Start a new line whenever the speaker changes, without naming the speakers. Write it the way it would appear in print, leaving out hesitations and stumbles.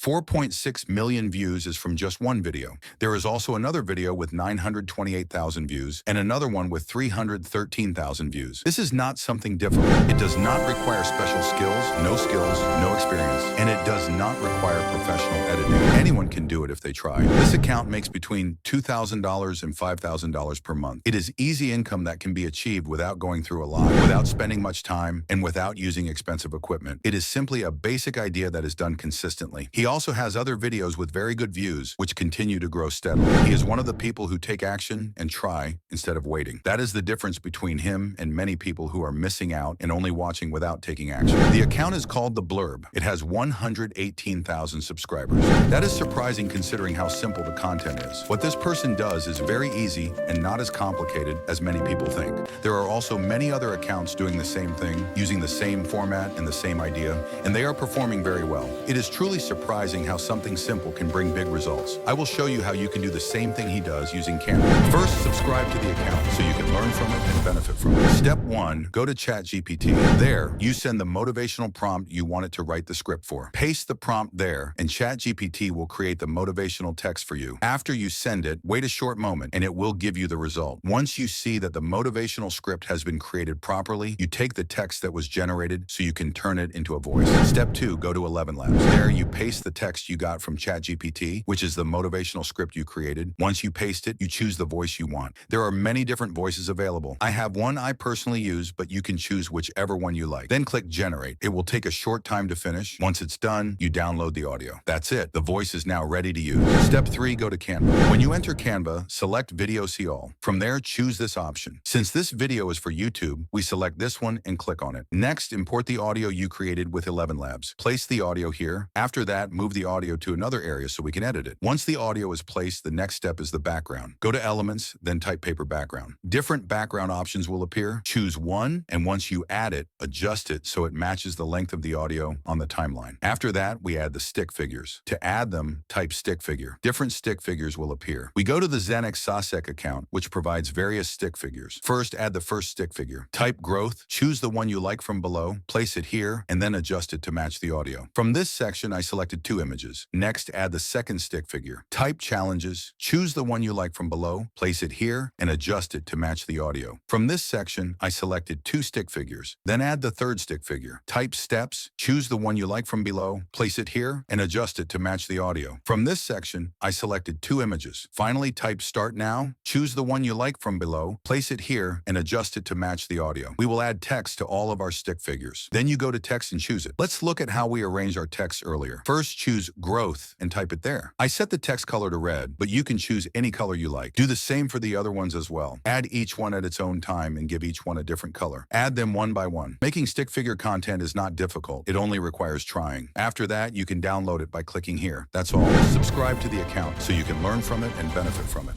4.6 million views is from just one video. There is also another video with 928,000 views and another one with 313,000 views. This is not something difficult. It does not require special skills, no experience, and it does not require professional editing. Anyone can do it if they try. This account makes between $2,000 and $5,000 per month. It is easy income that can be achieved without going through a lot, without spending much time, and without using expensive equipment. It is simply a basic idea that is done consistently. He also has other videos with very good views, which continue to grow steadily. He is one of the people who take action and try instead of waiting. That is the difference between him and many people who are missing out and only watching without taking action. The account is called The Blurb. It has 118,000 subscribers. That is surprising considering how simple the content is. What this person does is very easy and not as complicated as many people think. There are also many other accounts doing the same thing, using the same format and the same idea, and they are performing very well. It is truly surprising how something simple can bring big results. I will show you how you can do the same thing he does using Canva. First, subscribe to the account so you can learn from it and benefit from it. Step 1, go to ChatGPT. There, you send the motivational prompt you want it to write the script for. Paste the prompt there, and ChatGPT will create the motivational text for you. After you send it, wait a short moment, and it will give you the result. Once you see that the motivational script has been created properly, you take the text that was generated so you can turn it into a voice. Step 2, go to 11 Labs. There, you paste the text you got from ChatGPT, which is the motivational script you created. Once you paste it, you choose the voice you want. There are many different voices available. I have one I personally use, but you can choose whichever one you like. Then click Generate. It will take a short time to finish. Once it's done, you download the audio. That's it. The voice is now ready to use. Step 3, go to Canva. When you enter Canva, select Video See All. From there, choose this option. Since this video is for YouTube, we select this one and click on it. Next, import the audio you created with 11 Labs. Place the audio here. After that, move the audio to another area so we can edit it. Once the audio is placed, the next step is the background. Go to Elements, then type Paper Background. Different background options will appear. Choose one, and once you add it, adjust it so it matches the length of the audio on the timeline. After that, we add the stick figures. To add them, type stick figure. Different stick figures will appear. We go to the Zenix Sasek account, which provides various stick figures. First, add the first stick figure. Type growth, choose the one you like from below, place it here, and then adjust it to match the audio. From this section, I selected 2 images. Next, add the second stick figure. Type challenges, choose the one you like from below, place it here, and adjust it to match the audio. From this section, I selected 2 stick figures. Then add the third stick figure. Type steps, choose the one you like from below, place it here, and adjust it to match the audio. From this section, I selected 2 images. Finally, type start now, choose the one you like from below, place it here, and adjust it to match the audio. We will add text to all of our stick figures. Then you go to text and choose it. Let's look at how we arranged our text earlier. First, choose growth and type it there. I set the text color to red, but you can choose any color you like. Do the same for the other ones as well. Add each one at its own time and give each one a different color. Add them one by one. Making stick figure content is not difficult. It only requires trying. After that, you can download it by clicking here. That's all. Subscribe to the account so you can learn from it and benefit from it.